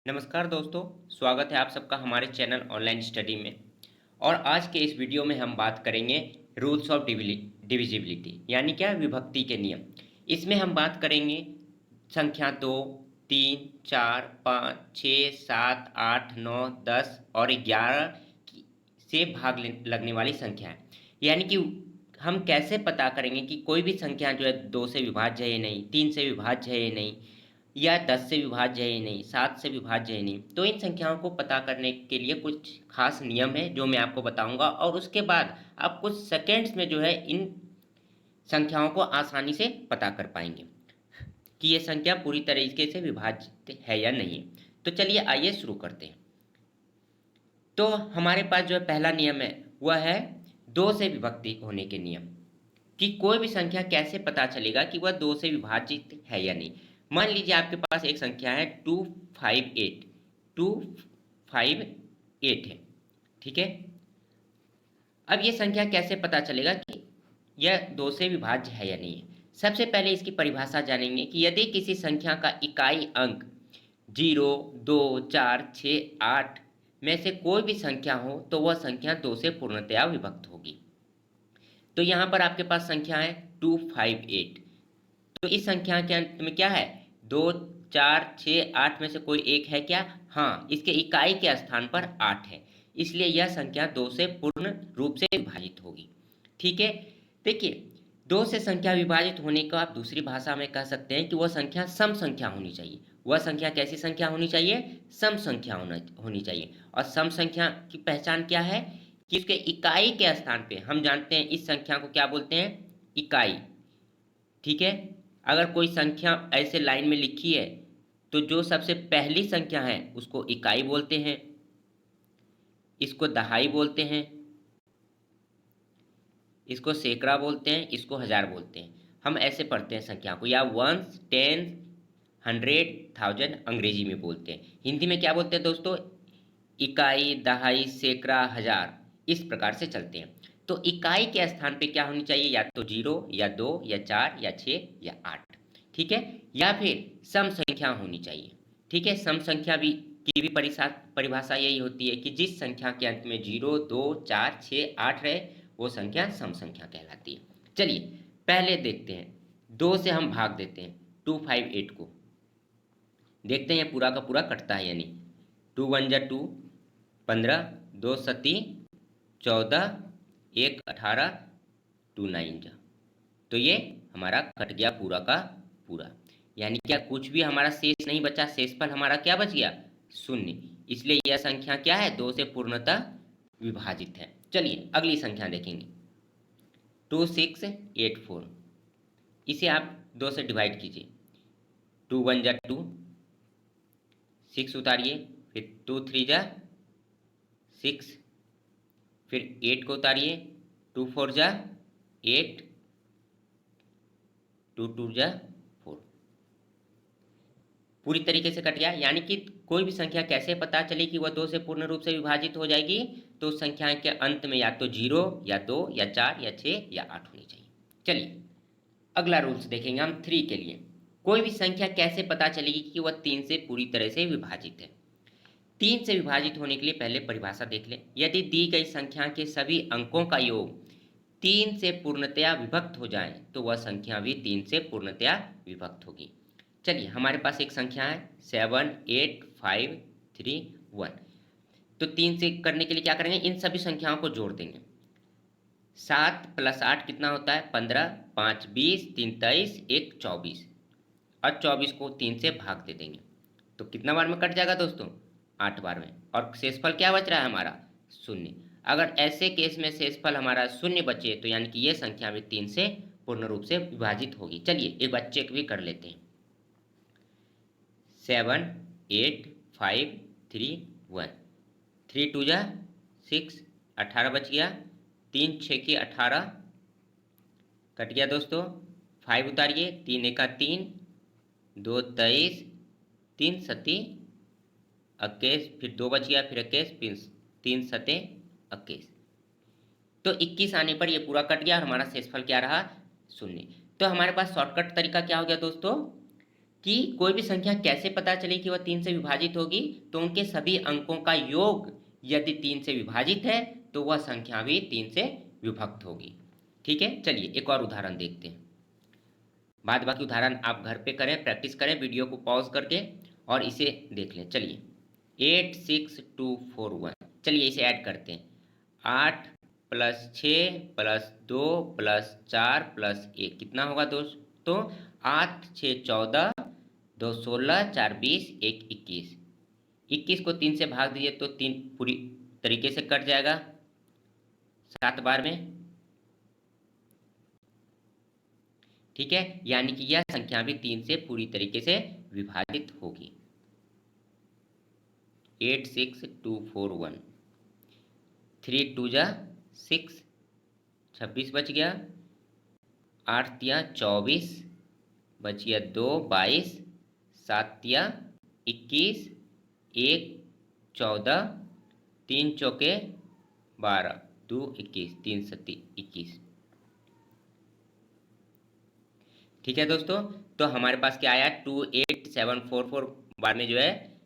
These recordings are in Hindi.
नमस्कार दोस्तों, स्वागत है आप सबका हमारे चैनल ऑनलाइन स्टडी में। और आज के इस वीडियो में हम बात करेंगे रूल्स ऑफ डिविजिबिलिटी, यानी क्या विभक्ति के नियम। इसमें हम बात करेंगे संख्या 2, 3, 4, 5, 6, 7, 8, 9, 10 और 11 से लगने वाली संख्या है। यानी कि हम कैसे पता करेंगे कि कोई भी संख्या जो है 2 से विभाज्य है या नहीं, 3 से विभाज्य है या नहीं, या 10 से विभाज्य है या नहीं, 7 से विभाज्य है नहीं। तो इन संख्याओं को पता करने के लिए कुछ खास नियम है जो मैं आपको बताऊंगा, और उसके बाद आप कुछ सेकेंड्स में जो है इन संख्याओं को आसानी से पता कर पाएंगे कि ये संख्या पूरी तरीके से विभाज्य है या नहीं। तो चलिए आइए शुरू करते हैं। तो हमारे पास जो है पहला नियम है वह है 2 से विभक्ति होने के नियम, कि कोई भी संख्या कैसे पता चलेगा कि वह 2 से विभाजित है या नहीं। मान लीजिए आपके पास एक संख्या है 258, 258 है, ठीक है। अब ये संख्या कैसे पता चलेगा कि यह 2 से विभाज्य है या नहीं है। सबसे पहले इसकी परिभाषा जानेंगे कि यदि किसी संख्या का इकाई अंक 0, 2, 4, 6, 8 में से कोई भी संख्या हो तो वह संख्या 2 से पूर्णतया विभक्त होगी। तो यहाँ पर आपके पास संख्या है 258। तो इस संख्या के अंत में क्या है, 2, 4, 6, 8 में से कोई एक है क्या? हाँ, इसके इकाई के स्थान पर 8 है, इसलिए यह संख्या 2 से पूर्ण रूप से विभाजित होगी। ठीक है, देखिए 2 से संख्या विभाजित होने का आप दूसरी भाषा में कह सकते हैं कि वह संख्या सम संख्या होनी चाहिए। वह संख्या कैसी संख्या होनी चाहिए? सम संख्या होनी चाहिए। और सम संख्या की पहचान क्या है कि उसके इकाई के स्थान पे हम जानते हैं इस संख्या को क्या बोलते हैं? इकाई। ठीक है, अगर कोई संख्या ऐसे लाइन में लिखी है तो जो सबसे पहली संख्या है उसको इकाई बोलते हैं, इसको दहाई बोलते हैं, इसको सैकड़ा बोलते हैं, इसको हजार बोलते हैं। हम ऐसे पढ़ते हैं संख्या को, या वंस, टेन, 100, 1000 अंग्रेजी में बोलते हैं। हिंदी में क्या बोलते हैं दोस्तों? इकाई, दहाई, सैकड़ा, हजार, इस प्रकार से चलते हैं। तो इकाई के स्थान पे क्या होनी चाहिए? या तो 0 या 2 या 4 या 6 या 8, ठीक है। या फिर सम संख्या होनी चाहिए। ठीक है, सम संख्या भी की भी परिभाषा यही होती है कि जिस संख्या के अंत में 0, 2, 4, 6, 8 रहे वो संख्या सम संख्या कहलाती है। चलिए पहले देखते हैं, 2 से हम भाग देते हैं 258 को, देखते हैं पूरा का पूरा कटता है यानी 2 1 जा 2, 15, 2 सती 14, 1 18, 2 9 जा। तो ये हमारा कट गया पूरा का पूरा, यानी क्या कुछ भी हमारा शेष नहीं बचा, शेषफल हमारा क्या बच गया? शून्य। इसलिए यह संख्या क्या है? 2 से पूर्णतः विभाजित है। चलिए अगली संख्या देखेंगे 2684। इसे आप 2 से डिवाइड कीजिए, 2 1 जा 2, 6 उतारिए, फिर 2 3 जा 6, फिर 8 को उतारिए, 2 4 जा 8, 2 2 जा 4। पूरी तरीके से कट गया। यानी कि कोई भी संख्या कैसे पता चले कि वह 2 से पूर्ण रूप से विभाजित हो जाएगी? तो उस संख्या के अंत में या तो 0 या 2 या 4 या 6 या 8 होनी चाहिए। चलिए अगला रूल्स देखेंगे हम 3 के लिए। कोई भी संख्या कैसे पता चलेगी कि वह 3 से पूरी तरह से विभाजित है? 3 से विभाजित होने के लिए पहले परिभाषा देख लें। यदि दी गई संख्या के सभी अंकों का योग 3 से पूर्णतया विभक्त हो जाए तो वह संख्या भी 3 से पूर्णतया विभक्त होगी। चलिए हमारे पास एक संख्या है 7 8 5 3 1। तो 3 से करने के लिए क्या करेंगे? इन सभी संख्याओं को जोड़ देंगे। 7 + 8 कितना होता है? 15, 5 20, 3 23, 1 24, और 24 को 3 से भाग दे देंगे। तो कितना बार में कट जाएगा दोस्तों? 8 बार में। और शेषफल क्या बच रहा है हमारा? शून्य। अगर ऐसे केस में शेषफल हमारा शून्य बचे तो यानी कि ये संख्या भी 3 से पूर्ण रूप से विभाजित होगी। चलिए एक बार चेक भी कर लेते हैं। 7 8 5 3 1, 3 2 जा 6, 18 बच गया, 3 6 की 18 कट गया दोस्तों। 5 उतारिए, 3 1 3, 2 23, 3 सती 21, फिर 2 बच गया, फिर 21, 3 सते 21। तो 21 आने पर ये पूरा कट गया और हमारा शेषफल क्या रहा? शून्य। तो हमारे पास शॉर्टकट तरीका क्या हो गया दोस्तों? कि कोई भी संख्या कैसे पता चले कि वह 3 से विभाजित होगी, तो उनके सभी अंकों का योग यदि 3 से विभाजित है तो वह संख्या भी 3 से विभक्त होगी। ठीक है, चलिए एक और उदाहरण देखते हैं। बाद बाकी उदाहरण आप घर पे करें, प्रैक्टिस करें, वीडियो को पॉज करके और इसे देख लें। चलिए 86241, चलिए इसे ऐड करते हैं। 8 + 6 + 2 + 4 + 1 कितना होगा दोस्तों? 8 6 14, 2 16, 4 20, 1 21। 21 को 3 से भाग दीजिए तो 3 पूरी तरीके से कट जाएगा 7 बार में। ठीक है, यानी कि यह संख्या भी 3 से पूरी तरीके से विभाजित होगी। 86241, 3 2 जा 6, 26 बच गया, 8 तिया 24, बच गया 2 22, 7 तिया 21, 1 14, 3 चौके 12, 2 21, 3 सत्ती 21। ठीक है दोस्तों, तो हमारे पास क्या आया? 28744 बार में जो है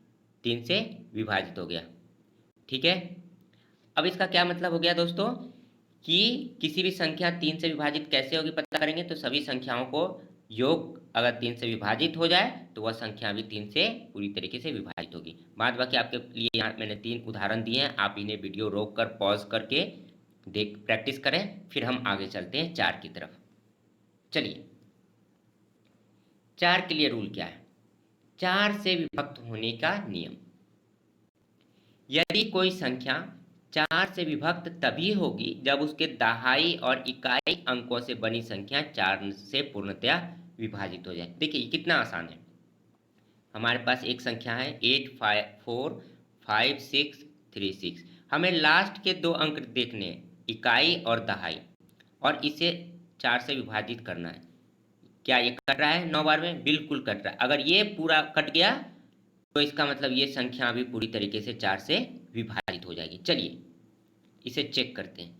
3 से विभाजित हो गया। ठीक है, अब इसका क्या मतलब हो गया दोस्तों कि किसी भी संख्या 3 से विभाजित कैसे होगी पता करेंगे तो सभी संख्याओं को योग अगर 3 से विभाजित हो जाए तो वह संख्या भी 3 से पूरी तरीके से विभाजित होगी। बाद बाकी आपके लिए यहाँ मैंने 3 उदाहरण दिए हैं, आप इन्हें वीडियो रोक कर पॉज करके देख प्रैक्टिस करें, फिर हम आगे चलते हैं 4 की तरफ। चलिए 4 के लिए रूल क्या है? 4 से विभक्त होने का नियम। यदि कोई संख्या 4 से विभक्त तभी होगी जब उसके दहाई और इकाई अंकों से बनी संख्या 4 से पूर्णतया विभाजित हो जाए। देखिए कितना आसान है। हमारे पास एक संख्या है 8545636। हमें लास्ट के 2 अंक देखने हैं, इकाई और दहाई, और इसे 4 से विभाजित करना है। क्या ये कट रहा है 9 बार में? बिल्कुल कट रहा है। अगर ये पूरा कट गया तो इसका मतलब ये संख्या भी पूरी तरीके से 4 से विभाजित हो जाएगी। चलिए इसे चेक करते हैं।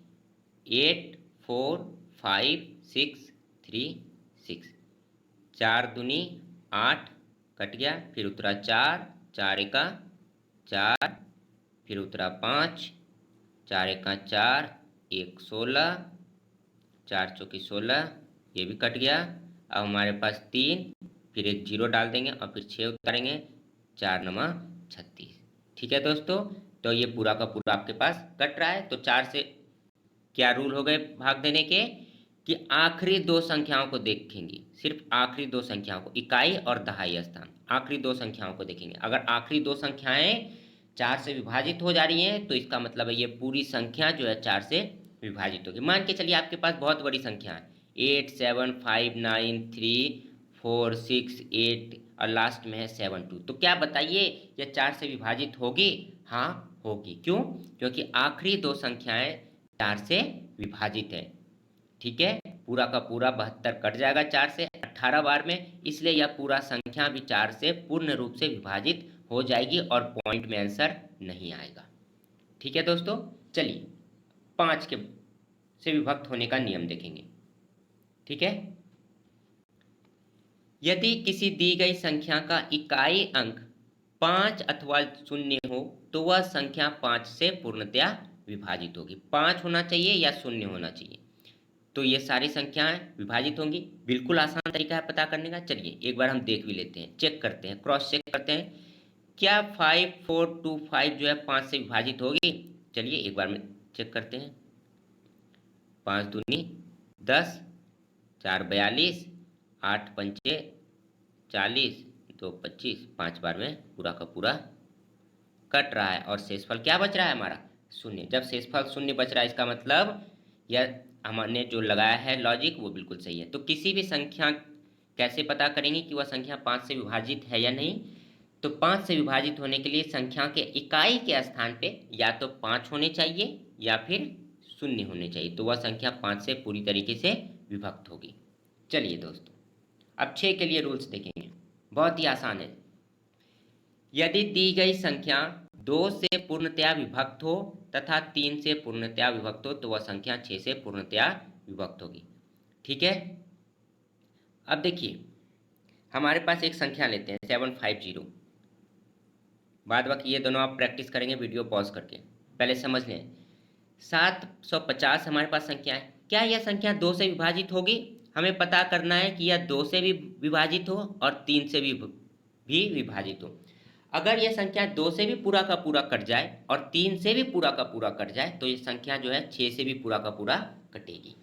84566, 4 दूनी 8, कट गया, फिर उतरा 4, 4 एका 4, फिर उतरा 5, 4 एका 4, 1 16, 4 चौकी 16, ये भी कट गया। अब हमारे पास 3, फिर एक 0 डाल देंगे और फिर 6 उतारेंगे, 4 9 36। ठीक है दोस्तों, तो ये पूरा का पूरा आपके पास कट रहा है। तो 4 से क्या रूल हो गए भाग देने के कि आखिरी 2 संख्याओं को देखेंगे, सिर्फ आखिरी 2 संख्याओं को, इकाई और दहाई स्थान, आखिरी 2 संख्याओं को देखेंगे। अगर आखिरी 2 संख्याएं 4 से विभाजित हो जा रही हैं तो इसका मतलब है ये पूरी संख्या जो है 4 से विभाजित होगी। मान के चलिए आपके पास बहुत बड़ी संख्या है 8759346 और लास्ट में है 72, तो क्या बताइए यह 4 से विभाजित होगी? हाँ होगी। क्यों? क्योंकि आखिरी 2 संख्याएं 4 से विभाजित है। ठीक है, पूरा का पूरा 72 कट जाएगा 4 से 18 बार में, इसलिए यह पूरा संख्या भी 4 से पूर्ण रूप से विभाजित हो जाएगी और पॉइंट में आंसर नहीं आएगा। ठीक है दोस्तों, चलिए 5 के से विभक्त होने का नियम देखेंगे। ठीक है, यदि किसी दी गई संख्या का इकाई अंक 5 अथवा 0 हो तो वह संख्या 5 से पूर्णतया विभाजित होगी। 5 होना चाहिए या 0 होना चाहिए, तो ये सारी संख्याएं विभाजित होंगी। बिल्कुल आसान तरीका है पता करने का। चलिए एक बार हम देख भी लेते हैं, चेक करते हैं, क्रॉस चेक करते हैं। क्या 5425 जो है 5 से विभाजित होगी? चलिए एक बार में चेक करते हैं। 5 दूनी 10, 4 42, 8 पंचे 40, 2 25, 5 बार में पूरा का पूरा कट रहा है और शेषफल क्या बच रहा है हमारा? 0। जब शेषफल 0 बच रहा है इसका मतलब यह हमने जो लगाया है लॉजिक वो बिल्कुल सही है। तो किसी भी संख्या कैसे पता करेंगे कि वह संख्या 5 से विभाजित है या नहीं? तो 5 से विभाजित होने के लिए संख्या के इकाई के स्थान पे या तो 5 होने चाहिए या फिर 0 होने चाहिए, तो वह संख्या 5 से पूरी तरीके से विभक्त होगी। चलिए दोस्तों अब 6 के लिए रूल्स देखेंगे, बहुत ही आसान है। यदि दी गई संख्या 2 से पूर्णतया विभक्त हो तथा 3 से पूर्णतया विभक्त हो तो वह संख्या 6 से पूर्णतया विभक्त होगी। ठीक है, अब देखिए हमारे पास एक संख्या लेते हैं 750। बाद बाकी ये दोनों आप प्रैक्टिस करेंगे वीडियो पॉज करके। पहले समझ लें 750 हमारे पास संख्या है। क्या यह संख्या 2 से विभाजित होगी? हमें पता करना है कि यह 2 से भी विभाजित हो और 3 से भी विभाजित हो। अगर यह संख्या 2 से भी पूरा का पूरा कट जाए और 3 से भी पूरा का पूरा कट जाए तो ये संख्या जो है 6 से भी पूरा का पूरा कटेगी।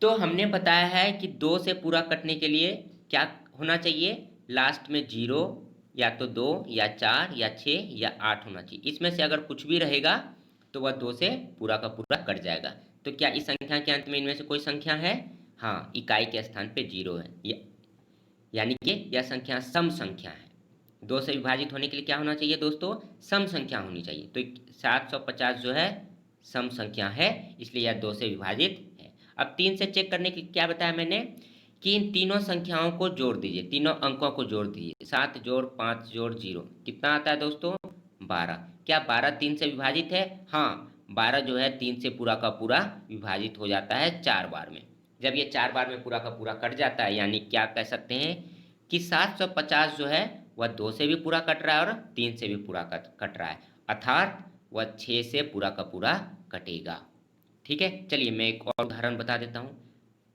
तो हमने बताया है कि 2 से पूरा कटने के लिए क्या होना चाहिए, लास्ट में 0 या तो 2 या 4 या 6 या 8 होना चाहिए। इसमें से अगर कुछ भी रहेगा तो वह 2 से पूरा का पूरा कट जाएगा। तो क्या इस संख्या के अंत में इनमें से कोई संख्या है? हाँ, इकाई के स्थान पे 0 है, यानी कि यह संख्या सम संख्या है। 2 से विभाजित होने के लिए क्या होना चाहिए दोस्तों? सम संख्या होनी चाहिए। तो 750 जो है सम संख्या है, इसलिए यह 2 से विभाजित है। अब 3 से चेक करने के लिए क्या बताया मैंने कि इन तीनों संख्याओं को जोड़ दीजिए, तीनों अंकों को जोड़ दीजिए। 7 जोड़ 5 जोड़ 0 कितना आता है दोस्तों? 12। क्या 12 3 से विभाजित है? हाँ, 12 जो है 3 से पूरा का पूरा विभाजित हो जाता है 4 बार में। जब ये 4 बार में पूरा का पूरा कट जाता है, यानी क्या कह सकते हैं कि 750 जो है वह 2 से भी पूरा कट रहा है और 3 से भी पूरा कट रहा है, अर्थात वह 6 से पूरा का पूरा कटेगा। ठीक है, चलिए मैं एक और उदाहरण बता देता हूँ।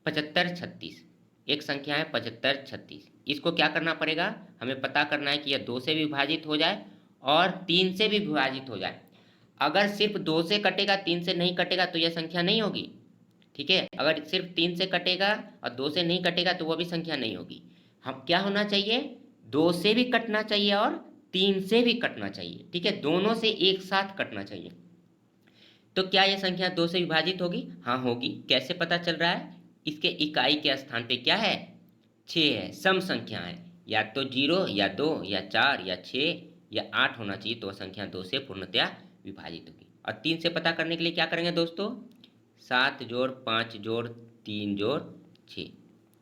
7536 एक संख्या है, 7536। इसको क्या करना पड़ेगा? हमें पता करना है कि यह 2 से भी विभाजित हो जाए और 3 से भी विभाजित हो जाए। अगर सिर्फ 2 से कटेगा 3 से नहीं कटेगा तो यह संख्या नहीं होगी। ठीक है, अगर सिर्फ 3 से कटेगा और 2 से नहीं कटेगा तो वह भी संख्या नहीं होगी। हम क्या होना चाहिए? 2 से भी कटना चाहिए और 3 से भी कटना चाहिए। ठीक है, दोनों से एक साथ कटना चाहिए। तो क्या यह संख्या 2 से विभाजित होगी? हाँ होगी। कैसे पता चल रहा है? इसके इकाई के स्थान पे क्या है? 6 है, सम संख्या है। या तो 0 या 2 या 4 या 6 या 8 होना चाहिए, तो वह संख्या 2 से पूर्णतया विभाजित होगी। और 3 से पता करने के लिए क्या करेंगे दोस्तों? 7 जोड़ 5 जोड़ 3 जोड़ 6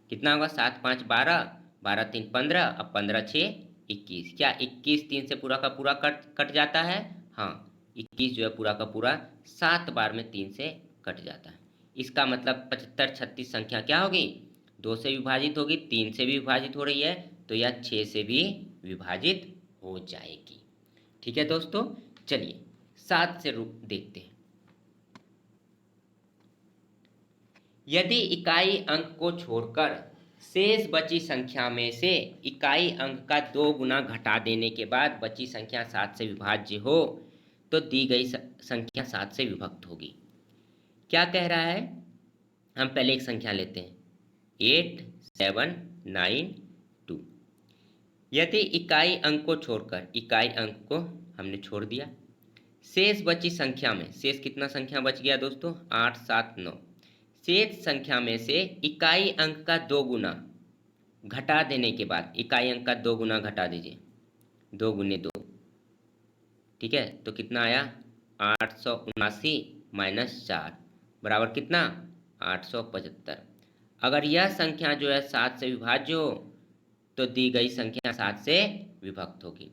कितना होगा? 7 5 12, 12 3 15, अब 15 6 21। क्या 21 3 से पूरा का पूरा कट जाता है? हाँ, 21 जो है पूरा का पूरा 7 बार में 3 से कट जाता है। इसका मतलब 7536 संख्या क्या होगी? 2 से विभाजित होगी, 3 से भी विभाजित हो रही है, तो यह 6 से भी विभाजित हो जाएगी। ठीक है दोस्तों, चलिए 7 से रूप देखते हैं। यदि इकाई अंक को छोड़कर शेष बची संख्या में से इकाई अंक का 2 गुना घटा देने के बाद बची संख्या 7 से विभाज्य हो तो दी गई संख्या 7 से विभक्त होगी। क्या कह रहा है? हम पहले एक संख्या लेते हैं 8792। यदि इकाई अंक को छोड़कर, इकाई अंक को हमने छोड़ दिया, शेष बची संख्या में, शेष कितना संख्या बच गया दोस्तों? 8 7 9। शेष संख्या में से इकाई अंक का 2 गुना घटा देने के बाद, इकाई अंक का 2 गुना घटा दीजिए, 2 गुने 2। ठीक है, तो कितना आया? 879 माइनस 4 बराबर कितना? 875। अगर यह संख्या जो है 7 से विभाज्य हो तो दी गई संख्या 7 से विभक्त होगी।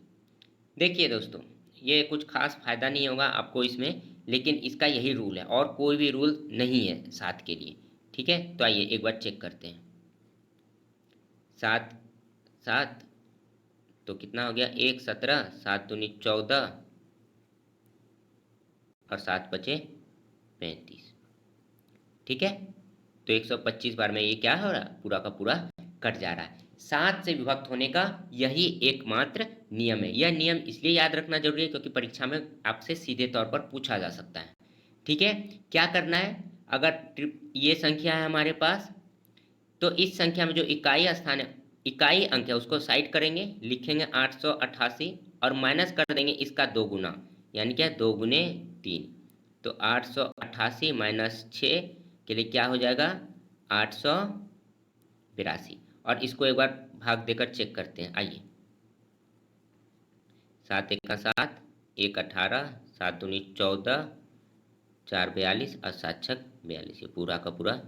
देखिए दोस्तों, ये कुछ खास फायदा नहीं होगा आपको इसमें, लेकिन इसका यही रूल है और कोई भी रूल नहीं है 7 के लिए। ठीक है, तो आइए एक बार चेक करते हैं। 7 7 तो कितना हो गया? 1 17, 7 दूनी 14 और 7 बचे 35। ठीक है, तो 125 बार में ये क्या हो रहा है? पूरा का पूरा कट जा रहा है। 7 से विभक्त होने का यही एकमात्र नियम है। यह नियम इसलिए याद रखना जरूरी है क्योंकि परीक्षा में आपसे सीधे तौर पर पूछा जा सकता है। ठीक है, क्या करना है? अगर ये संख्या है हमारे पास, तो इस संख्या में जो इकाई स्थान है, इकाई अंक है, उसको साइड करेंगे, लिखेंगे 888 और माइनस कर देंगे इसका 2 गुना, यानी क्या? 2 गुने 3। तो 888 माइनस 6 के लिए क्या हो जाएगा? 882। और इसको एक बार भाग देकर चेक करते हैं। आइए, 7 1 का 7, 1 18, 7 दूनी 14, 4 42 और 7 6 42, ये पूरा का पूरा।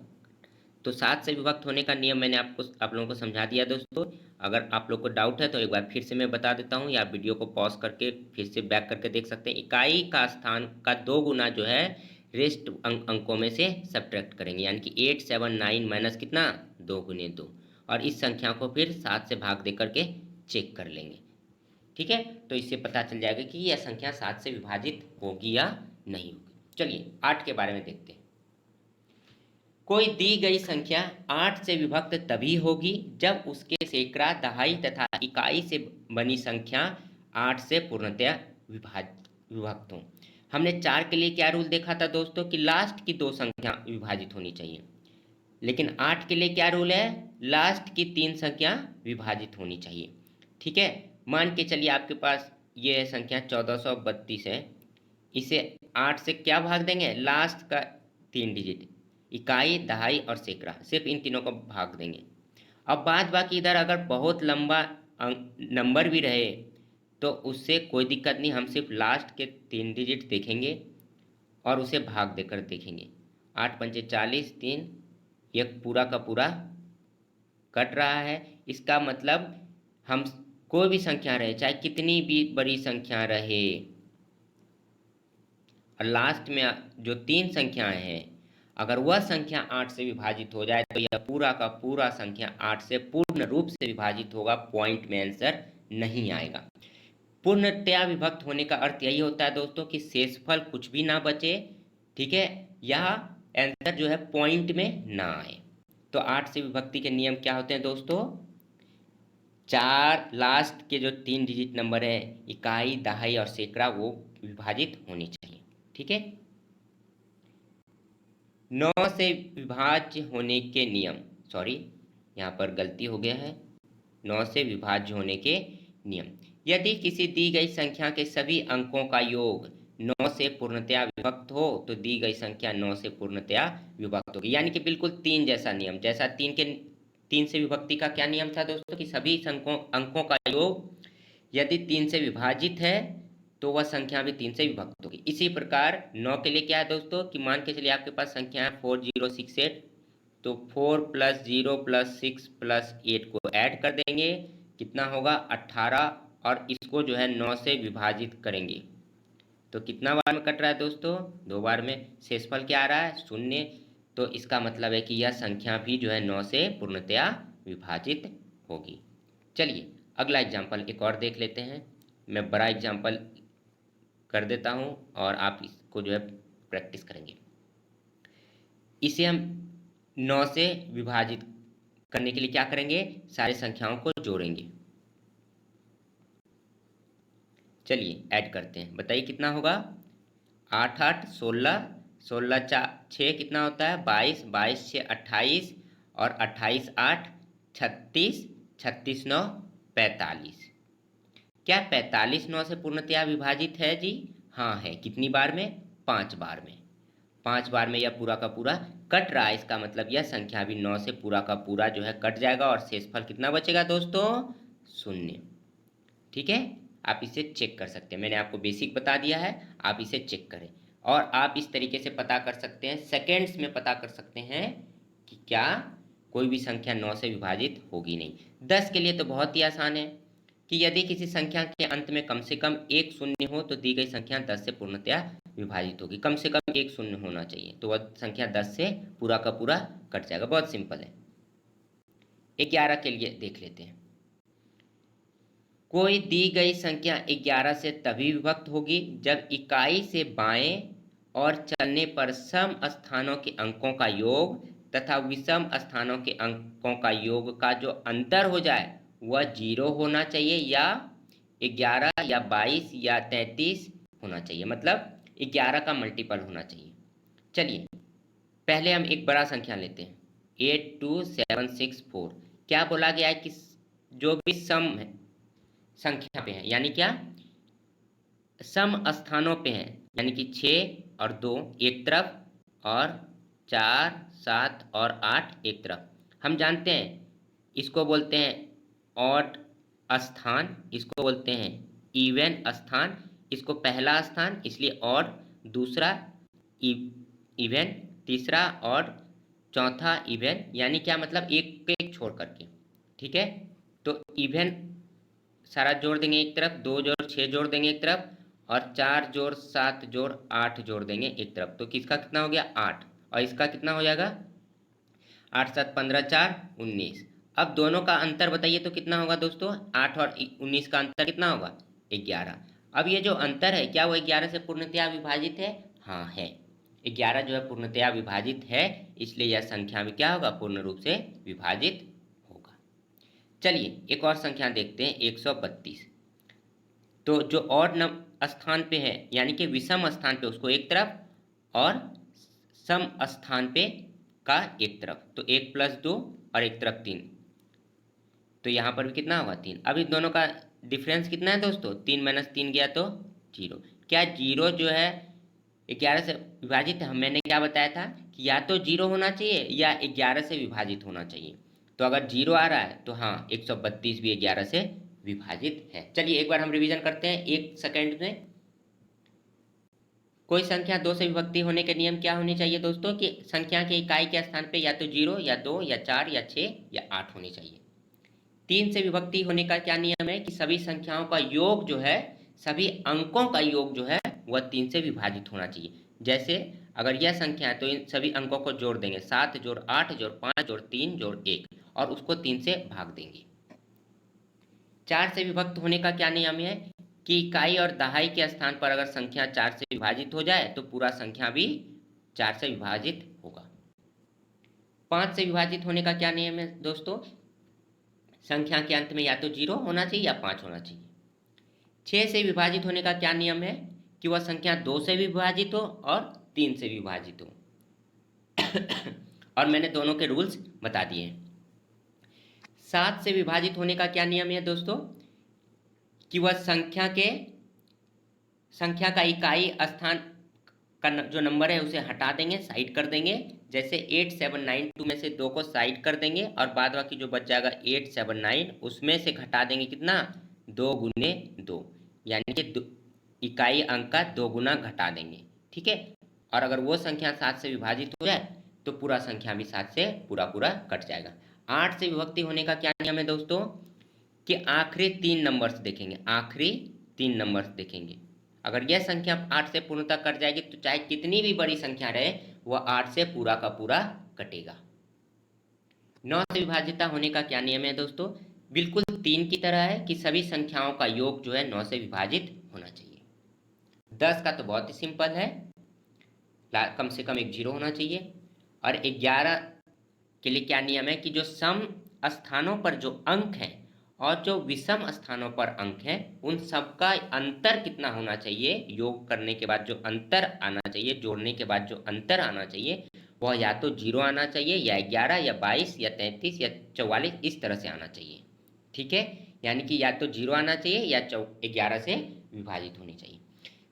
तो 7 से विभक्त होने का नियम मैंने आप लोगों को समझा दिया दोस्तों। अगर आप लोग को डाउट है तो एक बार फिर से मैं बता देता हूँ, या वीडियो को पॉज करके फिर से बैक करके देख सकते हैं। इकाई का स्थान का 2 गुना जो है अंकों में से सब्ट्रैक्ट करेंगे, यानी कि 879 माइनस कितना? 2 गुने 2। और इस संख्या को फिर 7 से भाग दे करके चेक कर लेंगे। ठीक है, तो इससे पता चल जाएगा कि यह संख्या 7 से विभाजित होगी या नहीं होगी। चलिए 8 के बारे में देखते हैं। कोई दी गई संख्या 8 से विभक्त तभी होगी जब उसके सैकड़ा, दहाई तथा इकाई से बनी संख्या 8 से पूर्णतया विभक्त हो। हमने 4 के लिए क्या रूल देखा था दोस्तों कि लास्ट की 2 संख्या विभाजित होनी चाहिए, लेकिन 8 के लिए क्या रूल है, लास्ट की 3 संख्या विभाजित होनी चाहिए। ठीक है, मान के चलिए आपके पास ये संख्या 1432 है, इसे 8 से क्या भाग देंगे, लास्ट का 3 डिजिट, इकाई, दहाई और सैकड़ा, सिर्फ इन तीनों को भाग देंगे। अब बाद बाकी इधर अगर बहुत लंबा नंबर भी रहे तो उससे कोई दिक्कत नहीं, हम सिर्फ लास्ट के 3 डिजिट देखेंगे और उसे भाग देकर देखेंगे। 8 पंचे 40, 3, ये पूरा का पूरा कट रहा है। इसका मतलब हम कोई भी संख्या रहे, चाहे कितनी भी बड़ी संख्या रहे, और लास्ट में जो 3 संख्याएं हैं, अगर वह संख्या 8 से विभाजित हो जाए तो यह पूरा का पूरा संख्या 8 से पूर्ण रूप से विभाजित होगा, पॉइंट में आंसर नहीं आएगा। पूर्णतया विभक्त होने का अर्थ यही होता है दोस्तों कि शेषफल कुछ भी ना बचे। ठीक है, यह आंसर जो है पॉइंट में ना आए। तो 8 से विभक्ति के नियम क्या होते हैं दोस्तों, 4 लास्ट के जो 3 डिजिट नंबर है, इकाई, दहाई और सैकड़ा, वो विभाजित होनी चाहिए। ठीक है, 9 से विभाज्य होने के नियम, सॉरी यहाँ पर गलती हो गया है, 9 से विभाज्य होने के नियम। यदि किसी दी गई संख्या के सभी अंकों का योग 9 से पूर्णतया विभक्त हो तो दी गई संख्या 9 से पूर्णतया विभक्त होगी। यानी कि बिल्कुल 3 जैसा नियम, जैसा 3 से विभक्ति का क्या नियम था दोस्तों कि सभी अंकों का योग यदि 3 से विभाजित है तो वह संख्या भी 3 से विभक्त होगी। इसी प्रकार 9 के लिए क्या है दोस्तों कि मान के चलिए आपके पास संख्या है 4068, तो 4 + 0 + 6 + 8 को ऐड कर देंगे, कितना होगा 18, और इसको जो है 9 से विभाजित करेंगे तो कितना बार में कट रहा है दोस्तों, 2 बार में। शेषफल क्या आ रहा है, 0। तो इसका मतलब है कि यह संख्या भी जो है 9 से पूर्णतया विभाजित होगी। चलिए अगला एग्जाम्पल एक और देख लेते हैं। मैं बड़ा एग्जाम्पल कर देता हूं और आप इसको जो है प्रैक्टिस करेंगे। इसे हम 9 से विभाजित करने के लिए क्या करेंगे, सारी संख्याओं को जोड़ेंगे। चलिए ऐड करते हैं, बताइए कितना होगा, 8 8 16, 16 6 कितना होता है 22, 22 6 28, और 28 8 36, 36 9 45। क्या 45 9 से पूर्णतया विभाजित है जी, हाँ है। कितनी बार में, 5 बार में। 5 बार में यह पूरा का पूरा कट रहा है, इसका मतलब यह संख्या भी 9 से पूरा का पूरा जो है कट जाएगा और शेषफल कितना बचेगा दोस्तों, 0। ठीक है, आप इसे चेक कर सकते हैं, मैंने आपको बेसिक बता दिया है, आप इसे चेक करें। और आप इस तरीके से पता कर सकते हैं, सेकेंड्स में पता कर सकते हैं कि क्या कोई भी संख्या 9 से विभाजित होगी नहीं। 10 के लिए तो बहुत ही आसान है कि यदि किसी संख्या के अंत में कम से कम एक शून्य हो तो दी गई संख्या 10 से पूर्णतया विभाजित होगी। कम से कम एक शून्य होना चाहिए तो वह संख्या 10 से पूरा का पूरा कट जाएगा, बहुत सिंपल है। 11 के लिए देख लेते हैं। कोई दी गई संख्या 11 से तभी विभक्त होगी जब इकाई से बाएं और चलने पर सम स्थानों के अंकों का योग तथा विषम स्थानों के अंकों का योग का जो अंतर हो जाए वह 0 होना चाहिए, या 11 या 22 या 33 होना चाहिए, मतलब 11 का मल्टीपल होना चाहिए। चलिए पहले हम एक बड़ा संख्या लेते हैं, 82764। क्या बोला गया है कि जो भी सम है संख्या पे है, यानी क्या सम स्थानों पे हैं, यानी कि 6 और 2 एक तरफ और 4 7 और 8 एक तरफ। हम जानते हैं इसको बोलते हैं ऑड स्थान, इसको बोलते हैं इवन स्थान, इसको पहला स्थान इसलिए ऑड, दूसरा इवन, तीसरा ऑड, चौथा इवन, यानी क्या मतलब एक एक छोड़ करके। ठीक है, तो इवन सारा जोड़ देंगे एक तरफ, 2 जोड़ 6 जोड़ देंगे एक तरफ, और 4 जोड़ 7 जोड़ 8 जोड़ देंगे एक तरफ। तो किसका कितना हो गया 8, और इसका कितना हो जाएगा 8 7 15 4 19। अब दोनों का अंतर बताइए तो कितना होगा दोस्तों, 8 और 19 का अंतर कितना होगा, 11। अब ये जो अंतर है क्या वो 11 से पूर्णतया विभाजित है, हाँ है। 11 जो है पूर्णतया विभाजित है, इसलिए यह संख्या में क्या होगा, पूर्ण रूप से विभाजित होगा। चलिए एक और संख्या देखते हैं, 132। तो जो और स्थान पे है यानी कि विषम स्थान पे उसको एक तरफ और सम स्थान पे का एक तरफ, तो 1+2 और एक तरफ 3, तो यहाँ पर भी कितना होगा 3। अब इन दोनों का डिफरेंस कितना है दोस्तों, 3 - 3 गया तो 0। क्या 0 जो है 11 से विभाजित है, मैंने क्या बताया था कि या तो 0 होना चाहिए या 11 से विभाजित होना चाहिए। तो अगर 0 आ रहा है तो हाँ 132 भी 11 से विभाजित है। चलिए एक बार हम रिवीजन करते हैं 1 सेकेंड में। कोई संख्या 2 से विभक्ति होने के नियम क्या होने चाहिए दोस्तों, कि संख्या के इकाई के स्थान पे या तो 0 या 2 या 4 या 6 या 8 होनी चाहिए। 3 से विभक्ति होने का क्या नियम है कि सभी संख्याओं का योग जो है, सभी अंकों का योग जो है वह 3 से विभाजित होना चाहिए। जैसे अगर यह संख्या है तो इन सभी अंकों को जोड़ देंगे, 7 जोड़ 8 जोड़ 5 जोड़ 3 जोड़ 1, और उसको 3 से भाग देंगे। 4 से विभक्त होने का क्या नियम है कि इकाई और दहाई के स्थान पर अगर संख्या 4 से विभाजित हो जाए तो पूरा संख्या भी 4 से विभाजित होगा। 5 से विभाजित होने का क्या नियम है दोस्तों, संख्या के अंत में या तो 0 होना चाहिए या 5 होना चाहिए। 6 से विभाजित होने का क्या नियम है कि वह संख्या 2 से भी विभाजित हो और 3 से भी विभाजित हो और मैंने दोनों के रूल्स बता दिए हैं। 7 से विभाजित होने का क्या नियम है दोस्तों, कि वह संख्या का इकाई स्थान का जो नंबर है उसे हटा देंगे, साइड कर देंगे। जैसे 8792 में से 2 को साइड कर देंगे और बाद बाकी जो बच जाएगा 879, उसमें से घटा देंगे कितना, 2 गुने 2, यानी कि इकाई अंक का 2 गुना घटा देंगे, ठीक है। और अगर वो संख्या 7 से विभाजित हो जाए तो पूरा संख्या भी 7 से पूरा पूरा कट जाएगा। 8 से विभक्ति होने का क्या नियम है दोस्तों, कि आखिरी 3 नंबर्स देखेंगे, आखिरी 3 नंबर्स देखेंगे। अगर यह संख्या 8 से पूर्णतः कट जाएगी तो चाहे कितनी भी बड़ी संख्या रहे वह 8 से पूरा का पूरा कटेगा। 9 से विभाजित होने का क्या नियम है दोस्तों, बिल्कुल 3 की तरह है कि सभी संख्याओं का योग जो है 9 से विभाजित होना चाहिए। 10 का तो बहुत ही सिंपल है, कम से कम एक 0 होना चाहिए। और 11 के लिए क्या नियम है कि जो सम स्थानों पर जो अंक हैं और जो विषम स्थानों पर अंक हैं उन सबका अंतर कितना होना चाहिए, योग करने के बाद जो अंतर आना चाहिए, जोड़ने के बाद जो अंतर आना चाहिए वह या तो 0 आना चाहिए या 11 या 22 या 33 या 44, इस तरह से आना चाहिए, ठीक है। यानी कि या तो 0 आना चाहिए या 11 से विभाजित होनी चाहिए।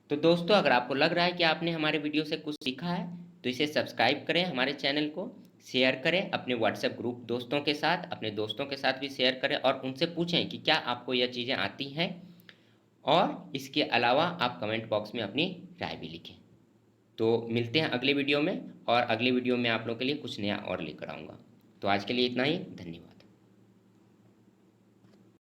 तो दोस्तों अगर आपको लग रहा है कि आपने हमारे वीडियो से कुछ सीखा है तो इसे सब्सक्राइब करें, हमारे चैनल को शेयर करें अपने व्हाट्सएप ग्रुप दोस्तों के साथ, अपने दोस्तों के साथ भी शेयर करें और उनसे पूछें कि क्या आपको यह चीज़ें आती हैं। और इसके अलावा आप कमेंट बॉक्स में अपनी राय भी लिखें। तो मिलते हैं अगले वीडियो में, और अगले वीडियो में आप लोगों के लिए कुछ नया और लेकर आऊँगा। तो आज के लिए इतना ही, धन्यवाद।